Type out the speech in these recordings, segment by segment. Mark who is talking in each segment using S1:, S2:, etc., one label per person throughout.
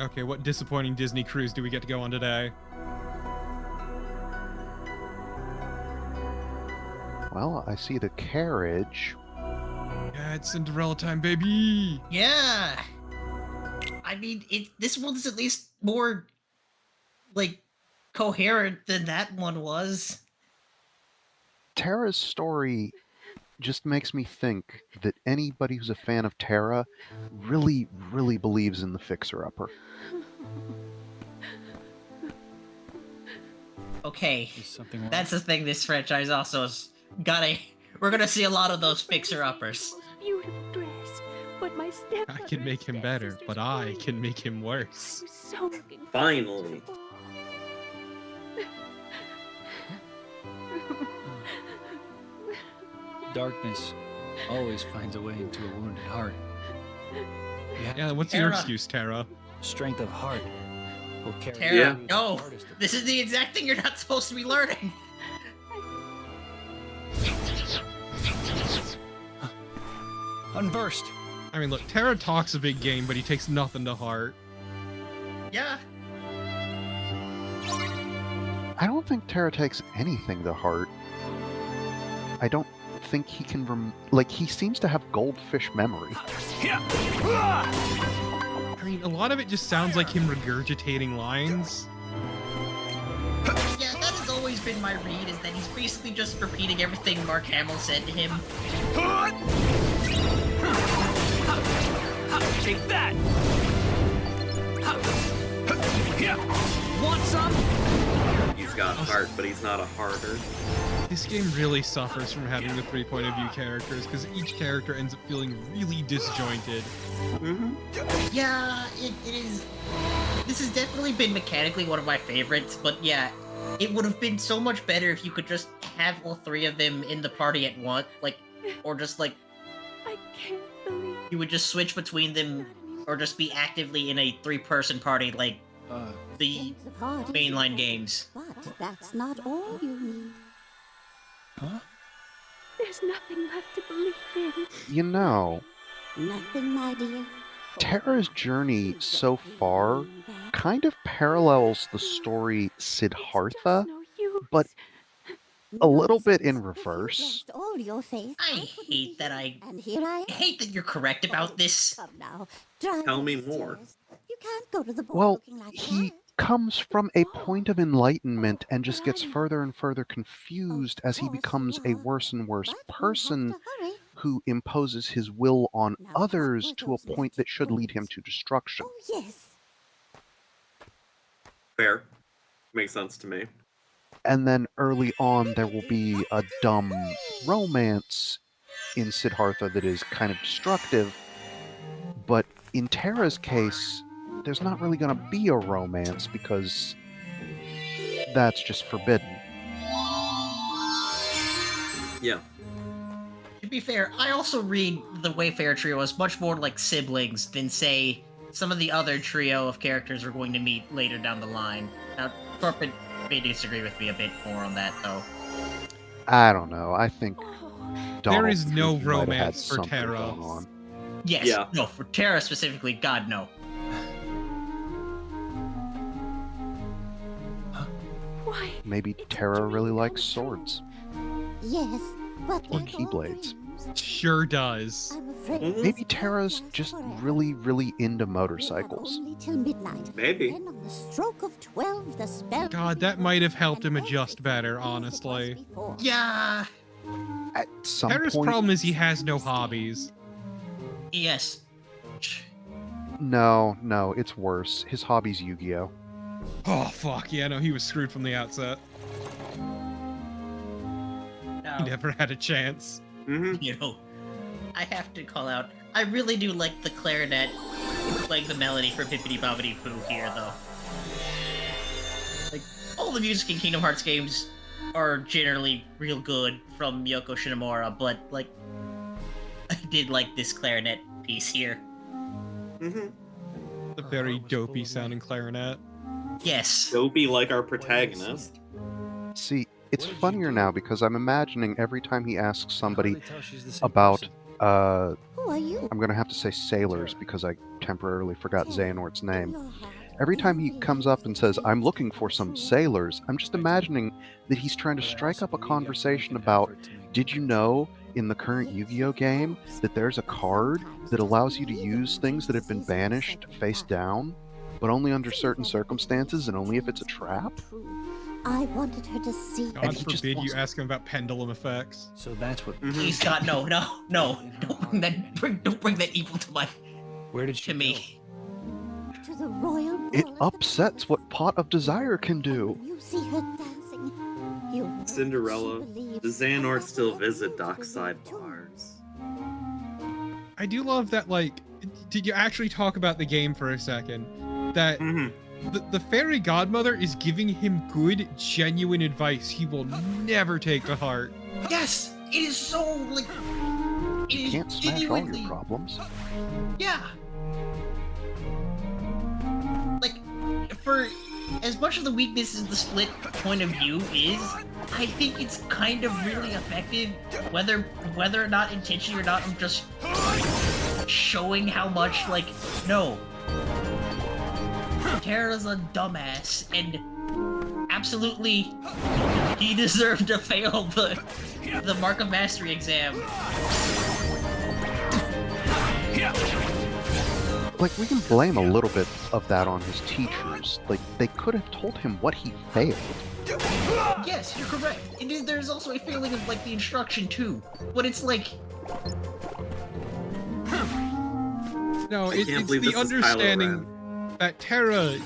S1: Okay, what disappointing Disney cruise do we get to go on today?
S2: Well, I see the carriage.
S1: Yeah, it's Cinderella time, baby!
S3: Yeah. I mean, this one's at least more like coherent than that one was.
S2: Terra's story just makes me think that anybody who's a fan of Terra really, really believes in the fixer-upper.
S3: Okay,
S4: Is something wrong?
S3: that's the thing. This franchise also has got a. We're gonna see a lot of those fixer-uppers.
S5: Most beautiful dress, but my stepmother
S1: I can make him
S5: and
S1: better,
S5: stepsister's
S1: but I
S5: queen.
S1: can make him worse.
S5: I was so looking forward
S6: Finally.
S5: to the ball.
S4: Darkness always finds a way into a wounded heart.
S1: Yeah, what's your
S3: Terra.
S1: excuse, Terra?
S4: Strength of heart will carry
S3: Terra,
S6: Yeah.
S4: you
S3: no.
S4: the hardest of
S3: This is the exact thing you're not supposed to be learning.
S4: Unversed.
S1: I mean, look, Terra talks a big game, but he takes nothing to heart.
S3: Yeah.
S2: I don't think Terra takes anything to heart. I don't think he can he seems to have goldfish memory.
S1: I mean, a lot of it just sounds like him regurgitating lines.
S3: Yeah, that has always been my read, is that he's basically just repeating everything Mark Hamill said to him.
S4: Take that! Want some?
S6: He's got heart, but he's not a harder.
S1: This game really suffers from having the 3 point of view characters, because each character ends up feeling really disjointed.
S3: Yeah, it is. This has definitely been mechanically one of my favorites, but yeah, it would have been so much better if you could just have all three of them in the party at once, or just
S5: I can't believe
S3: you would just switch between them, or just be actively in a 3-person party like the
S7: Strength of heart is
S3: mainline
S7: important,
S3: games.
S7: But that's not all you need.
S4: Huh?
S5: there's nothing left to believe in.
S2: You know,
S7: Nothing, my dear.
S2: Terra's journey so far kind of parallels the story Siddhartha,
S5: It's just no use.
S2: but a little bit in
S7: Nonsense. If you'd
S2: reverse.
S7: lost all your faith,
S3: I
S7: couldn't
S3: hate
S7: be
S3: that
S7: here. And here I
S3: I
S7: am.
S3: hate that you're correct about this.
S7: Come now, dry
S6: Tell me
S7: those
S6: more.
S7: tears. You can't go to the ball
S2: Well,
S7: looking like
S2: he
S7: that.
S2: comes from a point of enlightenment and just gets further and further confused as he
S7: course,
S2: becomes a
S7: yeah.
S2: worse and worse
S7: But you have
S2: person
S7: to hurry.
S2: who imposes his will on
S7: Now, what
S2: others
S7: were
S2: to a
S7: those
S2: point that
S7: magic
S2: should lead him
S7: words?
S2: to destruction.
S7: Oh, yes.
S6: Fair. Makes sense to me.
S2: And then early on, there will be a dumb romance in Siddhartha that is kind of destructive. But in Terra's case, there's not really going to be a romance because that's just forbidden.
S6: Yeah.
S3: To be fair, I also read the Wayfarer trio as much more like siblings than, say, some of the other trio of characters we're going to meet later down the line. Now, Torpid may disagree with me a bit more on that, though.
S2: I don't know. I think
S5: Oh,
S2: Donald
S1: is no
S2: Trump might have had
S1: romance for
S2: something
S1: Terra.
S2: going on.
S3: Yes,
S6: Yeah.
S3: no, for Terra specifically, God, no.
S5: why?
S2: Maybe
S5: It's
S2: Terra
S5: such a
S2: really
S5: really
S2: likes
S5: come
S2: swords.
S7: Yes, but
S2: Or
S7: we're
S2: keyblades.
S7: all friends.
S1: Sure does.
S7: I'm afraid
S6: Mhm.
S7: this
S2: Maybe
S7: won't
S2: Terra's
S7: last
S2: just
S7: forever.
S2: really, really into
S7: We have
S2: motorcycles.
S7: only till midnight.
S6: Maybe.
S7: Then on the stroke of 12, the spell
S1: God,
S7: will
S1: that
S7: be
S1: might have
S7: broken
S1: helped him
S7: and
S1: adjust
S7: everything
S1: better,
S7: will be as it was
S1: honestly.
S7: before.
S3: Yeah,
S2: At some
S1: Terra's
S2: point,
S1: problem is he has no hobbies.
S3: yes.
S2: no, it's worse. His hobby's Yu-Gi-Oh.
S1: Oh, fuck, yeah, no, he was screwed from the outset.
S3: Now,
S1: He never had a chance.
S3: you know, I have to call out, I really do like the clarinet playing the melody for Bippity Bobbity Poo here, though. Like, all the music in Kingdom Hearts games are generally real good from Yoko Shinomura, but, like, I did like this clarinet piece here.
S6: Mm-hmm.
S1: The very dopey sounding clarinet.
S3: Yes.
S6: Dopey like our protagonist.
S2: See, it's
S4: What did you
S2: funnier
S4: do?
S2: now because I'm imagining every time he asks
S4: How do
S2: somebody
S4: they tell she's the same
S2: about
S4: person?
S7: Who are you?
S2: I'm gonna have to say sailors because I temporarily forgot Xehanort's name. Every time he comes up and says, "I'm looking for some sailors," I'm just imagining that he's trying to strike up a conversation about, did you know in the current Yu-Gi-Oh game that there's a card that allows you to use things that have been banished face down, but only under certain circumstances and only if it's a trap?
S7: I wanted her to see.
S1: God
S2: he just
S1: forbid
S2: wants-
S1: you ask him about pendulum effects.
S4: So that's what.
S6: Mhm.
S3: Please God, no. Don't bring that evil
S4: Where did she
S3: to me.
S7: To the royal
S2: It
S7: ball.
S2: upsets what Pot of Desire can do.
S7: You see her dancing. You know
S6: Cinderella.
S7: she believes
S6: Does Xehanort
S7: her
S6: still
S7: husband
S6: visit
S7: believes
S6: dockside
S7: too.
S6: bars?
S1: I do love that, like, did you actually talk about the game for a second? That
S6: Mm-hmm.
S1: the fairy godmother is giving him good, genuine advice he will never take to heart.
S3: Yes, it is so like. It
S2: You
S3: is
S2: can't smash all
S3: genuinely.
S2: your problems.
S3: Yeah. Like, for as much of the weakness as the split point of view is, I think it's kind of really effective, whether or not intentionally or not. I'm just showing how much, like, no. Terra's a dumbass, and absolutely, he deserved to fail the Mark of Mastery exam.
S2: Like, we can blame a little bit of that on his teachers. Like, they could have told him what he failed.
S3: Yes, you're correct. It is. There's also a feeling of like the instruction too, but it's like
S1: No,
S6: I can't
S1: it's
S6: believe
S1: the
S6: this is Kylo
S1: understanding
S6: Ren.
S1: that Terra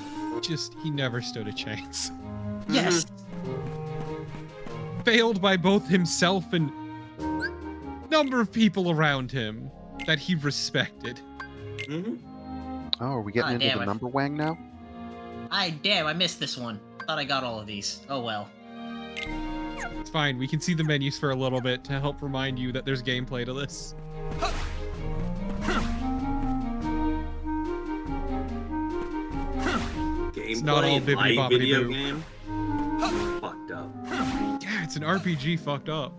S1: he never stood a chance.
S3: yes,
S1: Failed by both himself and number of people around him that he respected.
S6: Mm-hmm.
S2: Oh, are we getting
S3: Ah,
S2: into
S3: damn
S2: the
S3: it.
S2: number wang now?
S3: I missed this one. Thought I got all of these. Oh well.
S1: It's fine, we can see the menus for a little bit to help remind you that there's gameplay to this.
S6: Gameplay,
S1: not all
S6: live
S1: bibbidi-bobbidi
S6: video
S1: boo.
S6: game. Fucked up.
S1: Yeah, it's an RPG fucked up.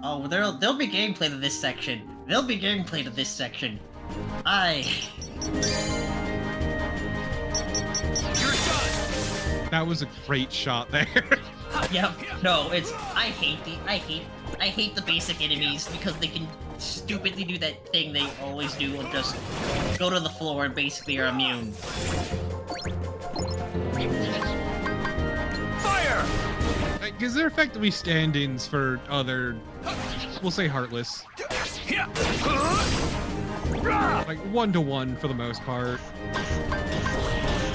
S3: Oh, there'll be gameplay to this section. There'll be gameplay to this section.
S1: That was a great shot there.
S3: Yep. No, it's I hate the basic enemies because they can stupidly do that thing they always do of just go to the floor and basically are immune.
S1: Because they're effectively stand-ins for other, we'll say Heartless. Like one-to-one for the most part.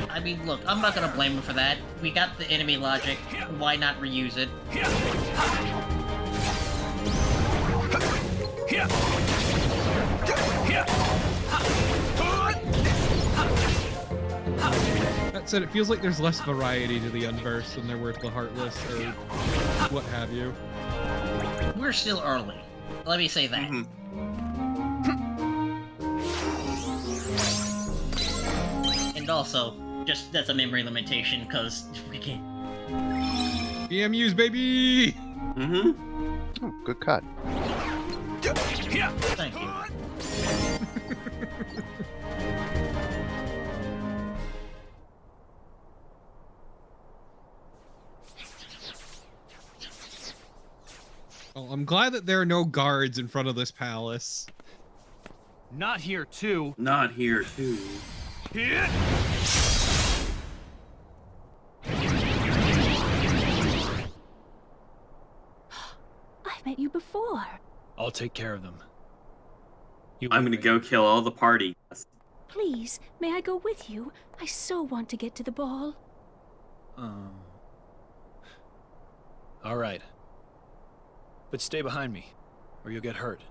S3: I mean, look, I'm not gonna blame him for that. We got the enemy logic. Why not reuse it?
S1: That said, it feels like there's less variety to the Unversed than there were to the Heartless, or what have you.
S3: We're still early. Let me say that.
S6: Mhm.
S3: And also, just that's a memory limitation, because we can't.
S1: BMUs, baby!
S6: Mm-hmm.
S2: Oh, good cut.
S3: Thank you.
S1: Well, I'm glad that there are no guards in front of this palace.
S8: Not here, too.
S6: Not here, too.
S5: I've met you before.
S4: I'll take care of them. You
S6: I'm
S4: wait
S6: gonna go
S4: right
S6: kill all the party.
S5: Please, may I go with you? I so want to get to the ball.
S4: here. All right. But stay behind me, or you'll get hurt.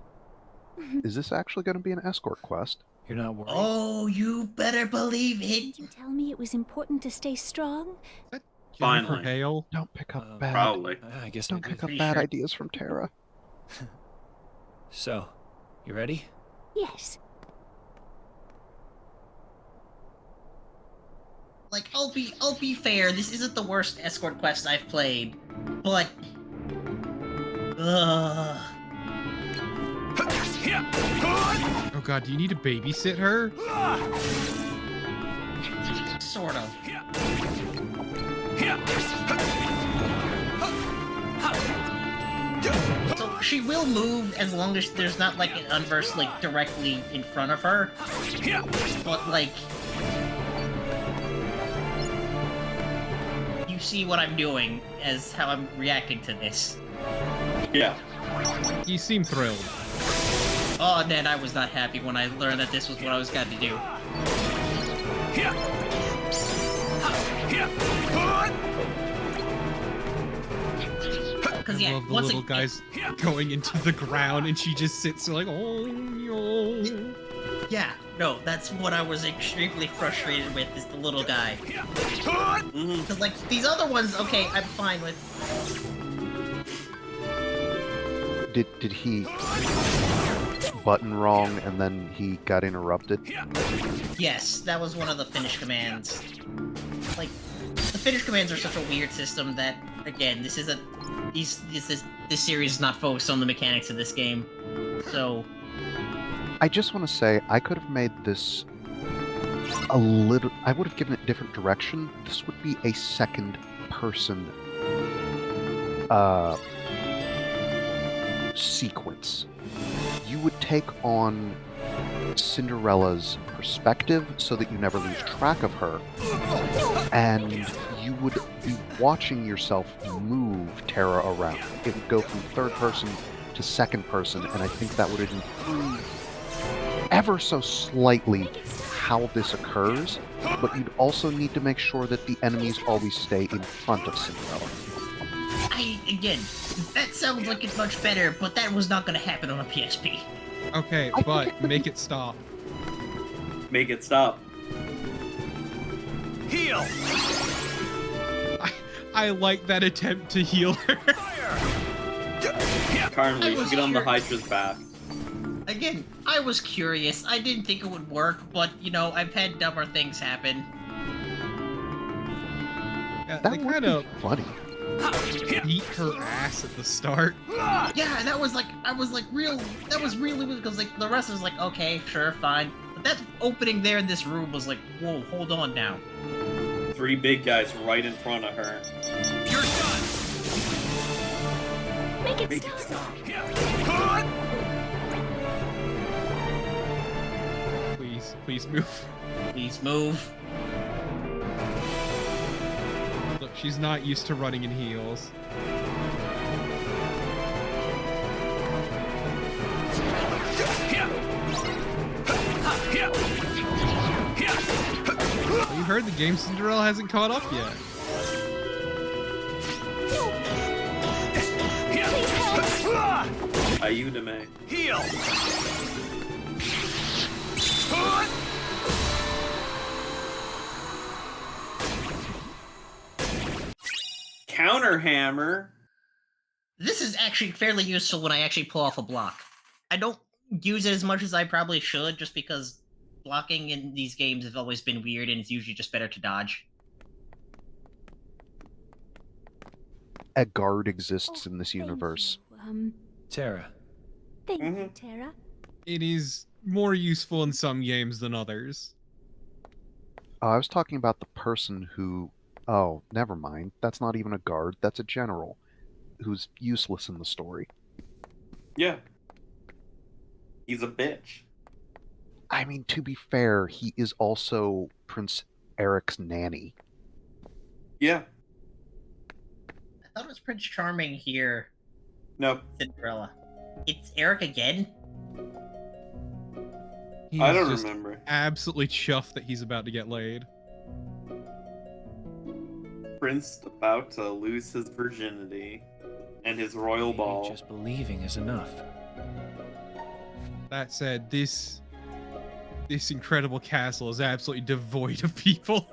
S2: Is this actually going to be an escort quest?
S4: You're not worried?
S3: Oh, you better believe it.
S5: Didn't you tell me it was important to stay strong?
S1: Jennifer
S6: Finally.
S1: Hale.
S2: Don't pick up
S4: Uh,
S2: bad.
S6: Probably.
S4: I guess
S2: Don't
S4: I
S2: pick
S4: did.
S2: up
S3: Pretty
S2: bad
S3: sure.
S2: ideas from Terra.
S4: So, you ready?
S5: Yes.
S3: Like, I'll be fair. This isn't the worst escort quest I've played, but
S1: Oh god, do you need to babysit her?
S3: Sort of. So she will move as long as there's not like an unverse like directly in front of her. But like you see what I'm doing as how I'm reacting to this.
S6: Yeah.
S1: You seem thrilled.
S3: Oh, Ned, I was not happy when I learned that this was what I was going to do. Because
S1: I
S3: yeah,
S1: love the
S3: once
S1: little guys going into the ground and she just sits there like, oh, no.
S3: Yeah, no, that's what I was extremely frustrated with, is the little guy.
S6: Mm-hmm.
S3: Because, like, these other ones, okay, I'm fine with.
S2: Did he button wrong and then he got interrupted?
S3: Yes, that was one of the finish commands. Like, the finish commands are such a weird system that, again, this series is not focused on the mechanics of this game. So,
S2: I just want to say, I could have made this a little... I would have given it different direction. This would be a second person sequence. You would take on Cinderella's perspective so that you never lose track of her, and you would be watching yourself move Terra around. It would go from third person to second person, and I think that would improve ever so slightly how this occurs, but you'd also need to make sure that the enemies always stay in front of Cinderella.
S3: again, that sounds like it's much better, but that was not going to happen on a PSP.
S1: Okay, but make it stop.
S6: Make it stop.
S8: Heal!
S1: I like that attempt to heal her.
S6: Karn, we should get on the Hydra's back.
S3: Again, I was curious. I didn't think it would work, but, you know, I've had dumber things happen.
S1: Yeah,
S2: That
S1: they
S2: would
S1: kind of
S2: be funny.
S1: beat her ass at the start.
S3: Yeah, that was like, that was really weird, because, like, the rest was like, okay, sure, fine. But that opening there in this room was like, whoa, hold on now.
S6: 3 big guys right in front of her.
S8: You're done!
S5: Make
S6: Make
S5: it
S6: it
S5: stop.
S6: stop.
S1: Please move.
S3: Please move.
S1: Look, she's not used to running in heels. You heard the game Cinderella hasn't caught up yet.
S6: Ayudame.
S8: Heal!
S6: Counter hammer.
S3: This is actually fairly useful when I actually pull off a block. I don't use it as much as I probably should, just because blocking in these games has always been weird, and it's usually just better to dodge.
S2: A guard exists in this universe.
S4: Terra.
S5: Thank you,
S6: Mhm.
S5: Terra.
S1: It is more useful in some games than others.
S2: I was talking about the person who... Oh, never mind. That's not even a guard. That's a general who's useless in the story.
S6: Yeah. He's a bitch.
S2: I mean, to be fair, he is also Prince Eric's nanny.
S6: Yeah.
S3: I thought it was Prince Charming here,
S6: No.
S3: Cinderella. It's Eric again?
S1: He's
S6: I don't
S1: just
S6: remember.
S1: absolutely chuffed that he's about to get laid.
S6: Prince about to lose his virginity and his royal
S4: Maybe
S6: ball.
S4: just believing is enough.
S1: That said, this incredible castle is absolutely devoid of people.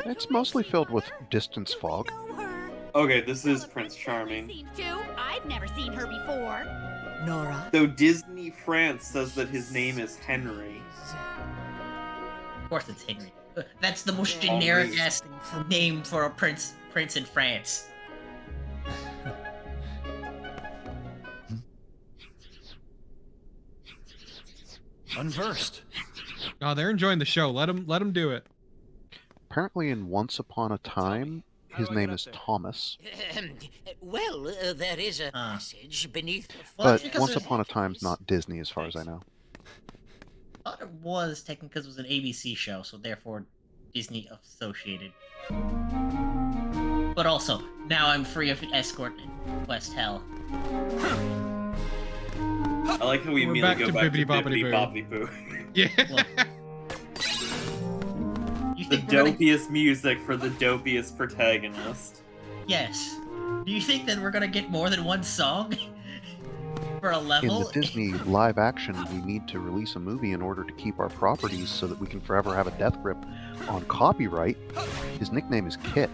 S2: It's mostly filled with distance fog.
S6: Okay, this is Prince Charming.
S9: Seen too. I've never seen her before.
S7: Nora.
S6: Though Disney France says that his name is Henry.
S3: Of course it's Henry. That's the most generic-ass name for a prince in France.
S4: unversed.
S1: Oh, they're enjoying the show. Let them do it.
S2: Apparently, in Once Upon a Time, his name is Thomas.
S10: Well, there is a message beneath the
S3: Well,
S2: But
S3: because
S2: Once
S3: there's-
S2: Upon a Time's not Disney, as far as I know.
S3: I thought it was technically because it was an ABC show, so therefore Disney associated. But also, now I'm free of escort and quest hell.
S6: I like how we
S1: We're
S6: immediately
S1: back
S6: go
S1: to
S6: back to
S1: Bibbidi Bobbidi
S6: Bibbidi
S1: Boo.
S6: Bobbidi Boo.
S1: Yeah.
S3: Look. You
S6: The
S3: think we're gonna...
S6: dopiest music for the dopiest protagonist.
S3: Yes. Do you think that we're gonna get more than one song? For a
S2: In
S3: level?
S2: the Disney live action, we need to release a movie in order to keep our properties so that we can forever have a death grip on copyright. His nickname is Kit.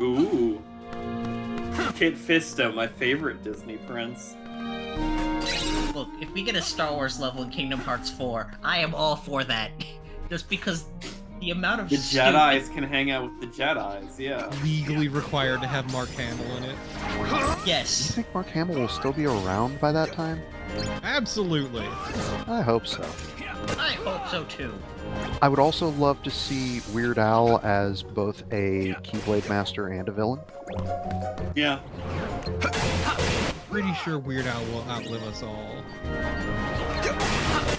S6: Ooh. Kit Fisto, my favorite Disney prince.
S3: Look, if we get a Star Wars level in Kingdom Hearts 4, I am all for that. Just because the amount of
S6: The Jedis can hang out with the Jedis, yeah.
S1: Legally required to have Mark Hamill in it.
S2: You
S3: Yes.
S2: think Mark Hamill will still be around by that time?
S1: Absolutely.
S2: I hope so.
S3: I hope so too.
S2: I would also love to see Weird Al as both a Keyblade Master and a villain.
S6: Yeah.
S1: Pretty sure Weird Al will outlive us all.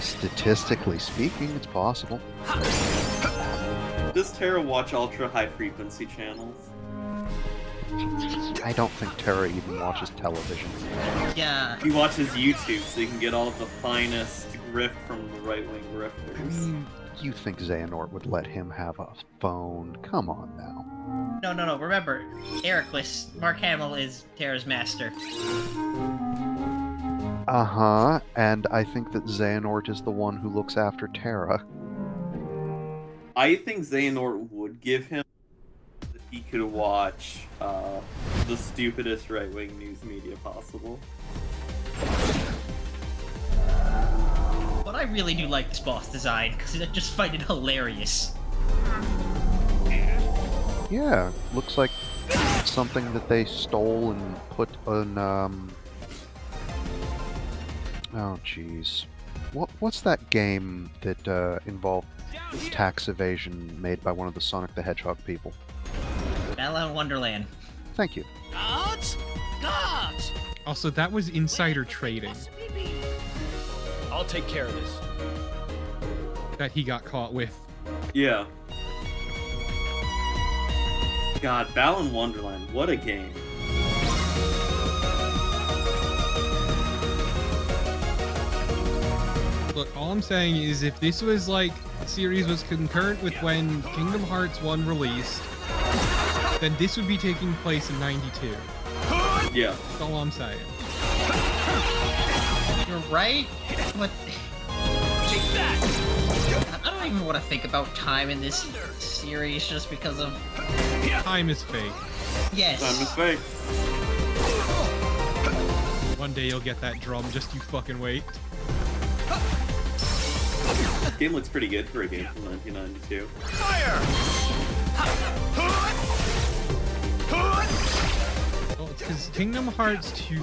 S2: Statistically speaking, it's possible.
S6: Does Tara watch ultra high frequency channels?
S2: I don't think Tara even watches television.
S3: Yeah.
S6: He watches YouTube so he can get all of the finest grift from the right-wing
S2: I
S6: grifters.
S2: mean, you think Xehanort would let him have a phone? Come on now.
S3: No. Remember, Ericlus, Mark Hamill is Terra's master.
S2: Uh-huh, and I think that Xehanort is the one who looks after Tara.
S6: I think Xehanort would give him that he could watch the stupidest right-wing news media possible.
S3: But I really do like this boss design, because I just find it hilarious.
S2: Yeah, looks like something that they stole and put on, oh, jeez. What's that game that involved tax evasion made by one of the Sonic the Hedgehog people?
S3: Balan Wonderland.
S2: Thank you.
S10: Guards! Guards!
S1: Also, that was insider trading
S4: I'll take care of this.
S1: that he got caught with.
S6: Yeah. God, Balan Wonderland, what a game.
S1: Look, all I'm saying is if this was like, series was concurrent with when Kingdom Hearts 1 released, then this would be taking place in 92.
S6: Yeah.
S1: That's all I'm saying.
S3: You're right, but...
S10: Take that!
S3: I don't even want to think about time in this series just because of...
S1: Time is fake.
S3: Yes.
S6: My mistake.
S1: One day you'll get that drum, just you fucking wait.
S6: This game looks pretty good for a game from 1992.
S10: Fire!
S1: Well, it's because Kingdom Hearts 2,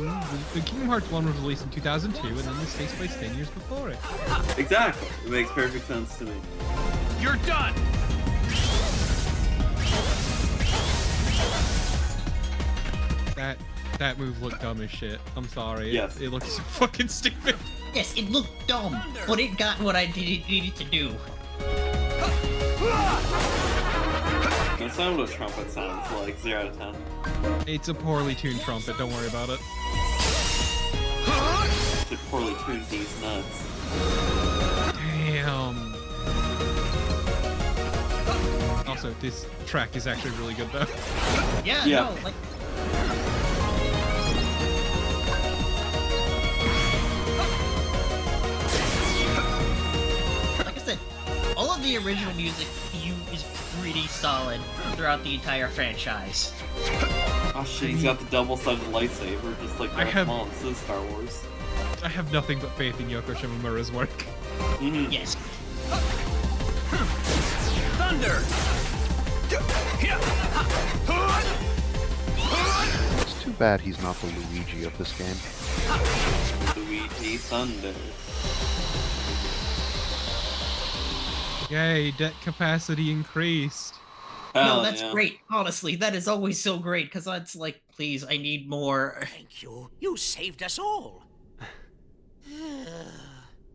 S1: Kingdom Hearts 1 was released in 2002, and then this takes place 10 years before it.
S6: Exactly. It makes perfect sense to me.
S8: You're done!
S1: That move looked dumb as shit. I'm sorry.
S6: Yes.
S1: It looks so fucking stupid.
S3: Yes, it looked dumb, but it got what I needed to do.
S6: That's not what a trumpet sounds like. 0 out of 10.
S1: It's a poorly tuned trumpet, don't worry about it.
S6: It's poorly tuned these nuts.
S1: Damn. Also, this track is actually really good though.
S3: Yeah,
S6: Yeah.
S3: no, like... Like I said, all of the original music is pretty solid throughout the entire franchise.
S6: Oh shit, he's got the double-sided lightsaber, just like
S1: I
S6: Darth
S1: have-
S6: Maul in Star Wars.
S1: I have nothing but faith in Yoko Shimomura's work.
S6: Mhm.
S3: Yes.
S8: Thunder!
S2: It's too bad he's not the Luigi of this game.
S6: Luigi Thunder.
S1: Yay, debt capacity increased.
S6: Hell
S3: No, that's
S6: yeah.
S3: great. Honestly, that is always so great because it's like, please, I need more.
S10: Thank you. You saved us all.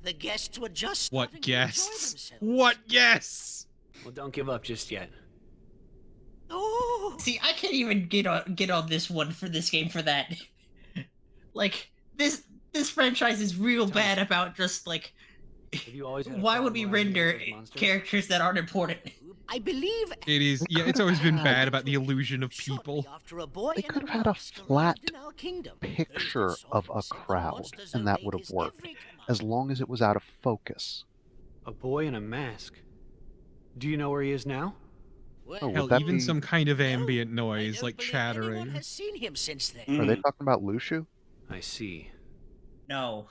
S10: The guests were just
S1: What
S10: starting to enjoy
S1: guests?
S10: themselves.
S1: What guests?
S4: Well, don't give up just yet.
S10: Oh,
S3: See, I can't even get on this one for this game for that. Like this franchise is real bad about just like,
S4: Have you always had a
S3: why would we
S4: problem around here
S3: render
S4: with those monsters?
S3: characters that aren't important?
S10: I believe
S1: It is. Yeah, it's always been bad about the illusion of
S10: shortly
S1: people.
S10: after a boy
S2: They
S10: and
S2: could have had a
S10: monster
S2: flat
S10: lived in our kingdom.
S2: picture of a crowd, and that would have worked, as long as it was out of focus.
S4: A boy in a mask. Do you know where he is now?
S2: Oh, would
S1: Hell,
S2: that
S1: even
S2: be-
S1: some kind of ambient
S10: I
S1: noise,
S10: don't
S1: like
S10: believe anyone
S1: chattering.
S10: has seen him since then.
S2: Are they
S6: Mhm.
S2: talking about Lushu?
S4: I see.
S3: No.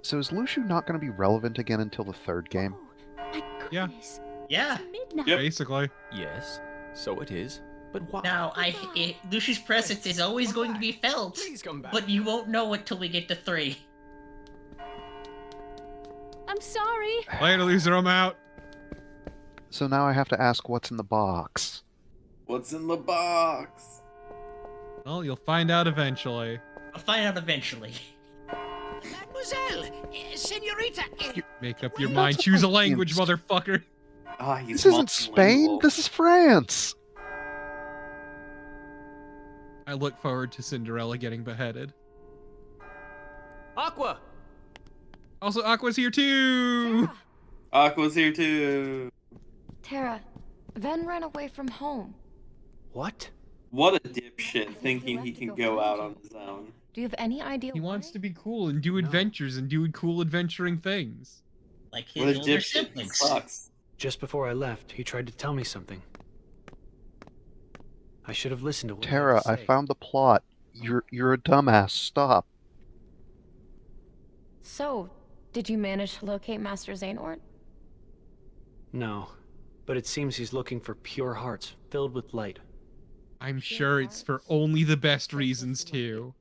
S2: So is Lushu not going to be relevant again until the third game?
S5: Oh, my
S1: Yeah.
S5: goodness.
S3: Yeah.
S5: It's midnight.
S6: Yep.
S1: Basically.
S8: Yes, so it is. But why?
S3: Now, Lucius' presence is always going to be felt,
S8: Please come back.
S3: but you won't know it till we get to 3.
S5: I'm sorry.
S1: Later, loser, I'm out.
S2: So now I have to ask what's in the box.
S6: What's in the box?
S1: Well, you'll find out eventually.
S3: I'll find out eventually.
S10: Mademoiselle, senorita.
S1: Make up your
S2: Well,
S1: mind.
S2: that's
S1: Choose a
S2: supposed to be in
S1: language, motherfucker.
S6: Ah, he's
S2: This isn't Spain,
S6: multilingual.
S2: this is France!
S1: I look forward to Cinderella getting beheaded.
S8: Aqua!
S1: Also, Aqua's here too.
S6: Aqua's here too.
S11: Terra, Ven ran away from home.
S4: What?
S6: What a dipshit,
S11: think he
S6: thinking
S11: left
S6: he
S11: to
S6: can
S11: go
S6: go
S11: find
S6: out
S11: you.
S6: on his own.
S11: Do you have any idea
S1: He
S11: why?
S1: wants to be cool and do
S4: No.
S1: adventures and do cool adventuring things.
S3: Like
S6: What a
S3: his older
S6: dipshit. He
S3: siblings.
S6: sucks.
S4: Just before I left, he tried to tell me something. I should have listened to what he had
S2: Terra,
S4: to
S2: I
S4: say.
S2: found the plot. You're a dumbass, stop.
S11: So, did you manage to locate Master Xehanort?
S4: No, but it seems he's looking for pure hearts filled with light.
S1: I'm sure it's for only the best reasons too.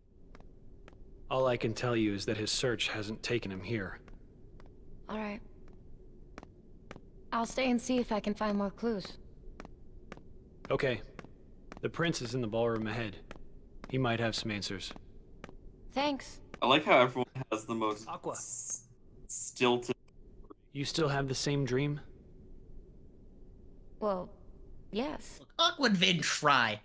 S4: All I can tell you is that his search hasn't taken him here.
S11: Alright. I'll stay and see if I can find more clues.
S4: Okay. The prince is in the ballroom ahead. He might have some answers.
S11: Thanks.
S6: I like how everyone has the most
S4: Aqua.
S6: stilted.
S4: You still have the same dream?
S11: Well, yes.
S3: Aqua and Vin try.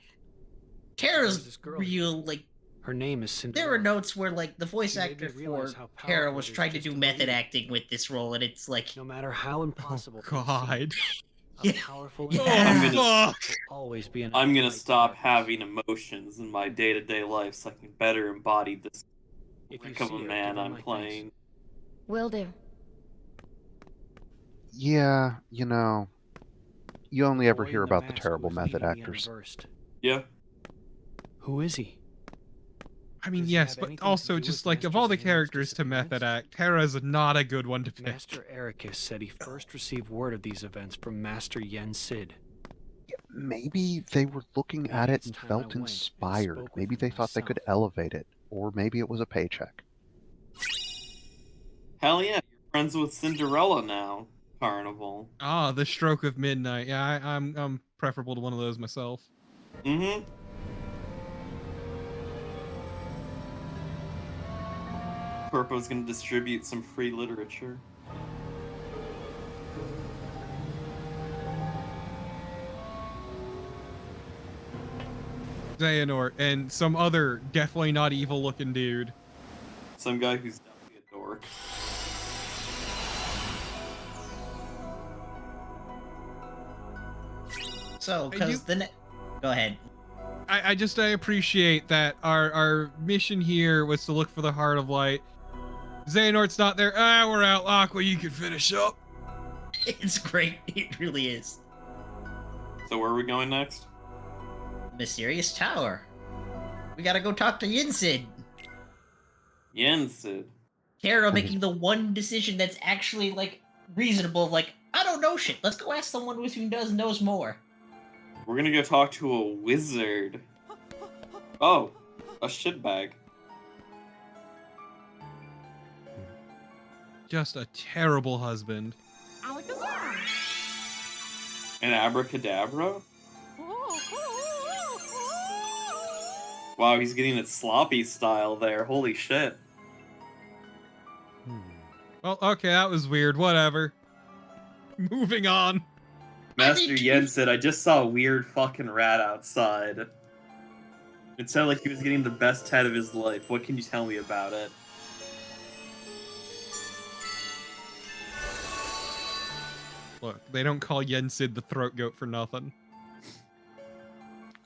S4: There's
S3: Terra's
S4: this girl.
S3: real, like,
S4: Her name is Cinderella.
S3: there were notes where, like, the voice
S4: She made
S3: actor
S4: me realize
S3: for
S4: how
S3: Terra
S4: powerful
S3: was
S4: it is
S3: trying to
S4: just
S3: do
S4: to
S3: method
S4: believe.
S3: acting with this role, and it's like,
S4: No matter how impossible
S1: Oh God.
S4: a
S3: Yeah.
S4: powerful
S3: Yeah.
S6: I'm
S4: individual
S6: gonna-
S1: fuck.
S4: will always be an
S6: I'm gonna
S4: light
S6: stop
S4: darkness.
S6: having emotions in my day-to-day life so I can better embody this
S4: If you
S6: prick of
S4: see
S6: a
S4: her,
S6: man
S4: give her
S6: I'm
S4: my thanks.
S6: playing.
S11: Will do.
S2: Yeah, you know, you only ever
S4: Boy
S2: hear
S4: in the
S2: about the
S4: mask
S2: terrible
S4: was
S2: method
S4: leaving me
S2: actors.
S4: unversed.
S6: Yeah.
S4: Who is he?
S1: I mean,
S4: Does he
S1: yes,
S4: have
S1: but
S4: anything to
S1: also
S4: do
S1: just
S4: with
S1: like of
S4: Master
S1: all the
S4: Xehanort's
S1: characters to
S4: disappearance?
S1: method act, Terra's not a good one to pick.
S4: Master Ericus said he first received word of these events from Master Yen Sid.
S2: Maybe they were looking
S4: Maybe
S2: at it
S4: it's
S2: and
S4: time I
S2: felt
S4: went and
S2: inspired.
S4: spoke with
S2: Maybe
S4: him
S2: they thought they could
S4: myself.
S2: elevate it. Or maybe it was a paycheck.
S6: Hell yeah, you're friends with Cinderella now, Carnival.
S1: Ah, the stroke of midnight. Yeah, I'm preferable to one of those myself.
S6: Mm-hmm. Corpo's gonna distribute some free literature.
S1: Xehanort and some other definitely not evil looking dude.
S6: Some guy who's definitely a dork.
S3: so,
S1: I
S3: because
S1: do-
S3: Go ahead.
S1: I appreciate that our mission here was to look for the Heart of Light. Xehanort's not there. Ah, we're out. Aqua, you can finish up.
S3: It's great. It really is.
S6: So where are we going next?
S3: Mysterious Tower. We gotta go talk to Yinsid.
S6: Yensid.
S3: Terra making the one decision that's actually, like, reasonable. Like, I don't know shit. Let's go ask someone who knows more.
S6: We're gonna go talk to a wizard. Oh, a shitbag.
S1: just a terrible husband.
S6: And abracadabra? Wow, he's getting it sloppy style there. Holy shit.
S1: Well, okay, that was weird. Whatever. Moving on.
S6: Master Yen said, I just saw a weird fucking rat outside. It sounded like he was getting the best head of his life. What can you tell me about it?
S1: Look, they don't call Yensid the throat goat for nothing.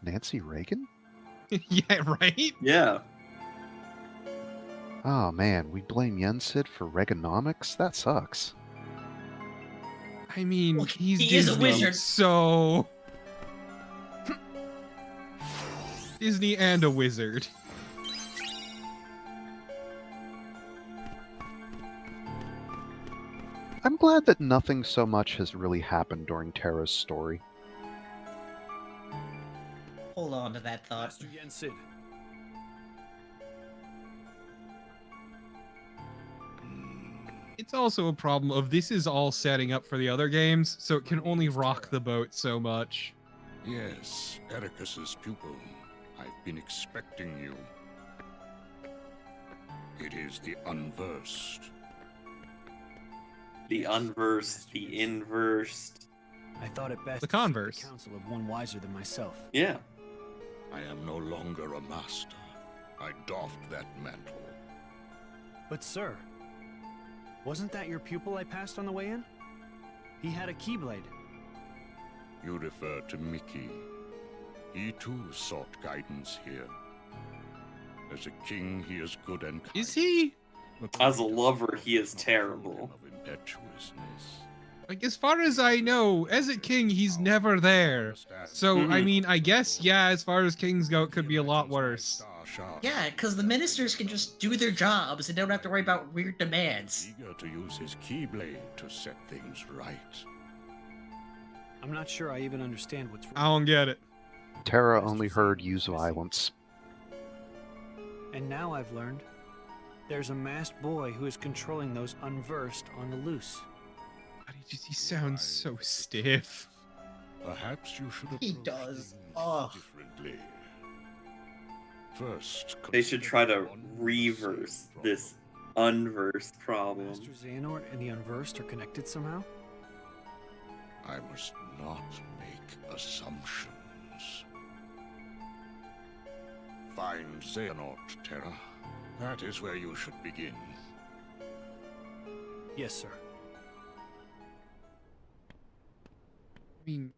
S2: Nancy Reagan?
S1: Yeah, right?
S6: Yeah.
S2: Oh man, we blame Yensid for Reaganomics? That sucks.
S1: I mean,
S3: Look,
S1: he's
S3: he is a
S1: Disney,
S3: wizard.
S1: so... Disney and a wizard.
S2: I'm glad that nothing so much has really happened during Terra's story.
S3: Hold on to that thought.
S4: Master Yensid.
S1: It's also a problem of this is all setting up for the other games, so it can only rock the boat so much.
S12: Yes, Ericus's pupil. I've been expecting you. It is the unversed.
S6: The unversed, the inversed.
S4: I thought it best
S1: The
S4: to seek
S1: converse.
S4: the counsel of one wiser than myself.
S6: Yeah.
S12: I am no longer a master. I doffed that mantle.
S4: But sir, wasn't that your pupil I passed on the way in? He had a keyblade.
S12: You refer to Mickey. He too sought guidance here. As a king, he is good and kind.
S1: Is he?
S12: But
S6: As a lover, he is terrible.
S12: of impetuousness.
S1: Like, as far as I know, as a king, he's never there. So, I
S6: Mhm.
S1: mean, I guess, yeah, as far as kings go, it could be a lot worse.
S3: Yeah, because the ministers can just do their jobs and don't have to worry about weird demands.
S12: Eager to use his keyblade to set things right.
S4: I'm not sure I even understand what's
S1: I
S4: wrong.
S1: don't get it.
S2: Terra only heard use violence.
S4: And now I've learned there's a masked boy who is controlling those unversed on the loose.
S1: God, he sounds so stiff.
S12: Perhaps you should
S3: He
S12: approach
S3: does.
S12: things
S3: Ugh.
S12: differently. First,
S6: They should try to
S12: consider the
S6: reverse
S12: unversed
S6: this unversed problem.
S4: Master Xehanort and the unversed are connected somehow?
S12: I must not make assumptions. Find Xehanort, Terra. That is where you should begin.
S4: Yes, sir.
S1: I mean,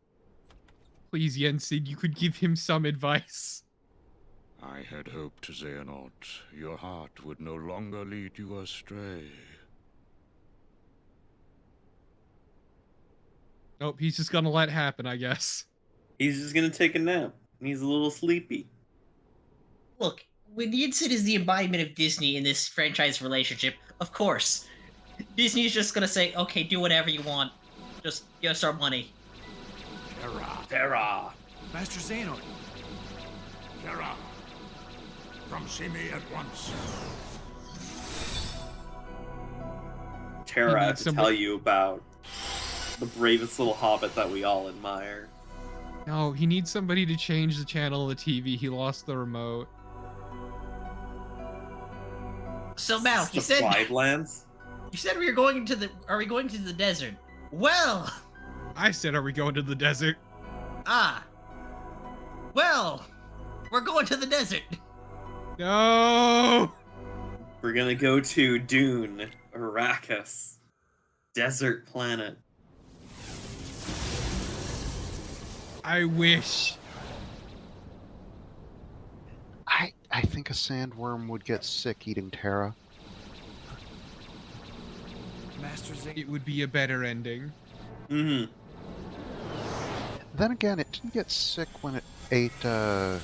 S1: please, Yensid, you could give him some advice.
S12: I had hoped, Xehanort, your heart would no longer lead you astray.
S1: Nope, he's just gonna let it happen, I guess.
S6: He's just gonna take a nap. He's a little sleepy.
S3: Look, when Yinsid is the embodiment of Disney in this franchise relationship, of course, Disney's just gonna say, okay, do whatever you want. Just give us our money.
S12: Terra!
S6: Terra!
S4: Master Xehanort!
S12: Terra! Come see me at once.
S6: Terra, I have
S1: needs
S6: to
S1: somebody-
S6: tell you about the bravest little hobbit that we all admire.
S1: No, he needs somebody to change the channel of the TV. He lost the remote.
S3: So Mal,
S6: The Five Lands?
S3: you said we were going to the. Are we going to the desert? Well,
S1: I said, are we going to the desert?
S3: well, we're going to the desert.
S1: No!
S6: We're gonna go to Dune, Arrakis, desert planet.
S1: I wish.
S2: I think a sandworm would get sick eating Terra.
S4: Master Xehanort.
S1: It would be a better ending.
S6: Mm-hmm.
S2: Then again, it didn't get sick when it ate Baron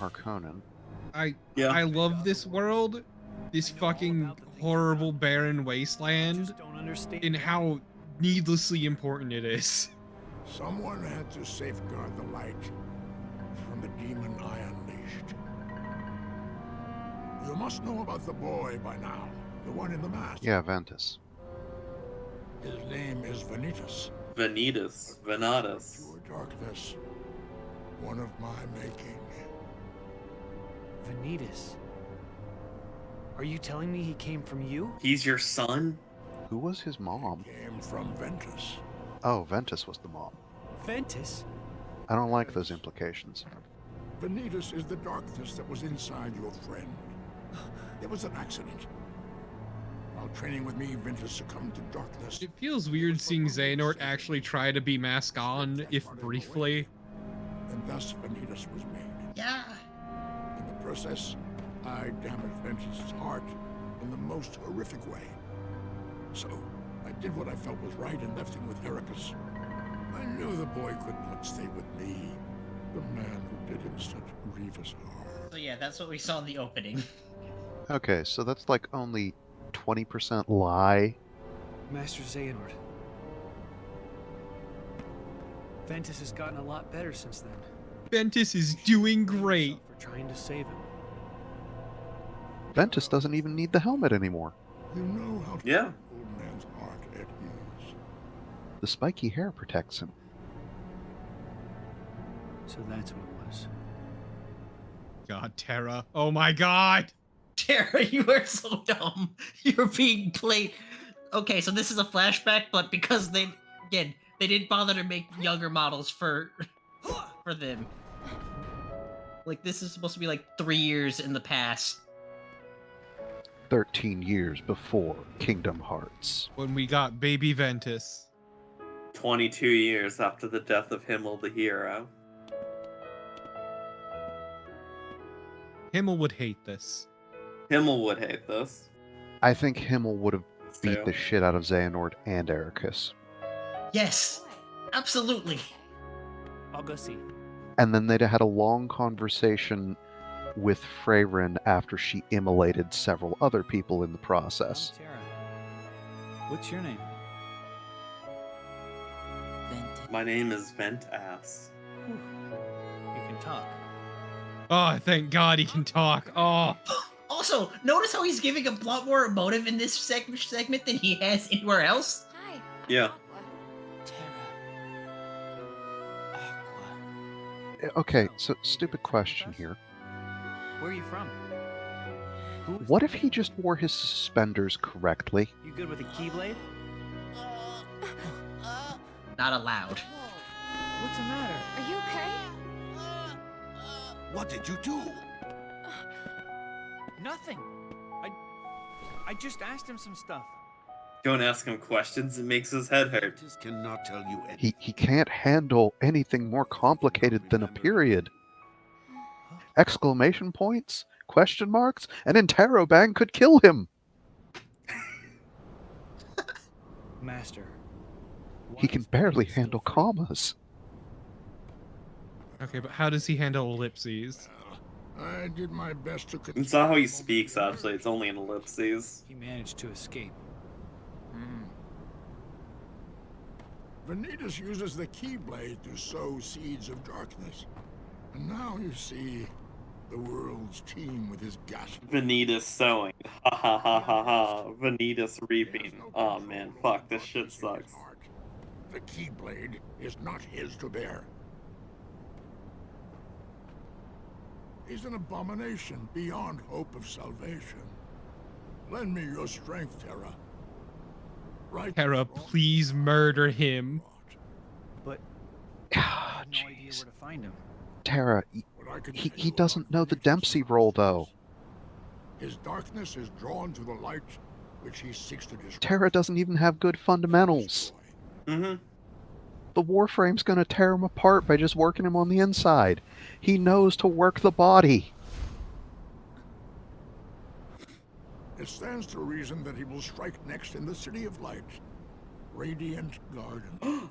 S2: Harkonnen.
S1: I
S6: Yeah.
S1: love this world, this fucking horrible barren wasteland,
S4: Just don't understand.
S1: and how needlessly important it is.
S12: Someone had to safeguard the light from the demon I unleashed. You must know about the boy by now, the one in the mask.
S2: Yeah, Ventus.
S13: His name is Vanitas.
S6: Venatus.
S13: Pure darkness. One of my making.
S4: Vanitas. Are you telling me he came from you?
S6: He's your son?
S2: Who was his mom?
S13: Came from Ventus.
S2: Oh, Ventus was the mom.
S4: Ventus?
S2: I don't like those implications.
S13: Vanitas is the darkness that was inside your friend. It was an accident. While training with me, Ventus succumbed to darkness.
S1: It feels weird seeing Xehanort actually try to be Mask On, if briefly.
S13: And thus Vanitas was made.
S3: Yeah.
S13: In the process, I damaged Ventus' heart in the most horrific way. So, I did what I felt was right and left him with Heracles. I knew the boy could not stay with me, the man who did him such grievous harm.
S3: So yeah, that's what we saw in the opening.
S2: Okay, so that's like only 20% lie.
S4: Master Xehanort. Ventus has gotten a lot better since then.
S1: Ventus is doing great.
S4: For trying to save him.
S2: Ventus doesn't even need the helmet anymore.
S13: You know how to
S6: Yeah.
S13: put an old man's heart at ease.
S2: The spiky hair protects him.
S4: So that's what it was.
S1: God, Terra. Oh my god!
S3: Tara, you are so dumb. You're being played. Okay, so this is a flashback, but because they didn't bother to make younger models for them. Like, this is supposed to be like 3 years in the past.
S2: 13 years before Kingdom Hearts.
S1: When we got baby Ventus.
S6: 22 years after the death of Himmel the hero.
S1: Himmel would hate this.
S6: Himmel would hate this.
S2: I think Himmel would have beat
S6: Still.
S2: the shit out of Xehanort and Ericus.
S3: Yes, absolutely.
S4: I'll go see.
S2: And then they'd have had a long conversation with Freyrin after she immolated several other people in the process.
S4: Terra. What's your name?
S6: My name is Ventass.
S4: You can talk.
S1: Oh, thank God he can talk. Oh.
S3: Also, notice how he's giving a lot more emotive in this segment than he has anywhere else?
S11: Hi.
S6: Yeah.
S2: Okay, so stupid question here.
S4: Where are you from?
S2: What if he just wore his suspenders correctly?
S4: You good with a keyblade?
S3: Not allowed.
S4: What's the matter?
S11: Are you okay?
S13: What did you do?
S4: Nothing. I just asked him some stuff.
S6: Don't ask him questions, it makes his head hurt.
S13: Ventus cannot tell you anything.
S2: He can't handle anything more complicated than a period. Exclamation points, question marks, and Interrobang could kill him.
S4: Master.
S2: He can barely handle commas.
S1: Okay, but how does he handle ellipses?
S13: I did my best to
S6: It's not how he speaks, actually. It's only in ellipses.
S4: He managed to escape.
S13: Vanitas uses the Keyblade to sow seeds of darkness. And now you see the world's teem with his ghastly...
S6: Vanitas sowing. Ha ha ha ha ha. Vanitas reaping. Oh man, fuck, this shit sucks.
S13: The Keyblade is not his to bear. He's an abomination beyond hope of salvation. Lend me your strength, Terra. Right.
S1: Terra, please murder him.
S4: But
S2: Ah,
S4: I have no idea
S2: jeez.
S4: where to find him.
S2: Terra, he doesn't know the Dempsey role, though.
S13: His darkness is drawn to the light which he seeks to destroy.
S2: Terra doesn't even have good fundamentals.
S6: Mm-hmm.
S2: The Warframe's gonna tear him apart by just working him on the inside. He knows to work the body.
S13: It stands to reason that he will strike next in the City of Light, Radiant Garden.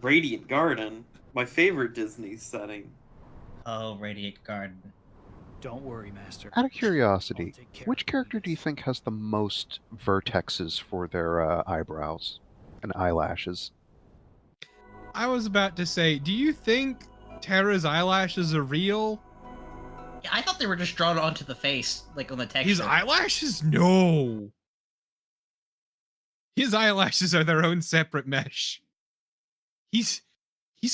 S6: Radiant Garden. My favorite Disney setting.
S3: Oh, Radiant Garden.
S4: Don't worry, Master.
S2: Out of curiosity,
S4: I'll take care
S2: which
S4: of
S2: character do you
S4: Venus.
S2: think has the most vertexes for their eyebrows and eyelashes?
S1: I was about to say, do you think Terra's eyelashes are real?
S3: Yeah, I thought they were just drawn onto the face, like on the texture.
S1: His eyelashes? No. His eyelashes are their own separate mesh. He's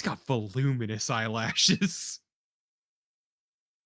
S1: got voluminous eyelashes.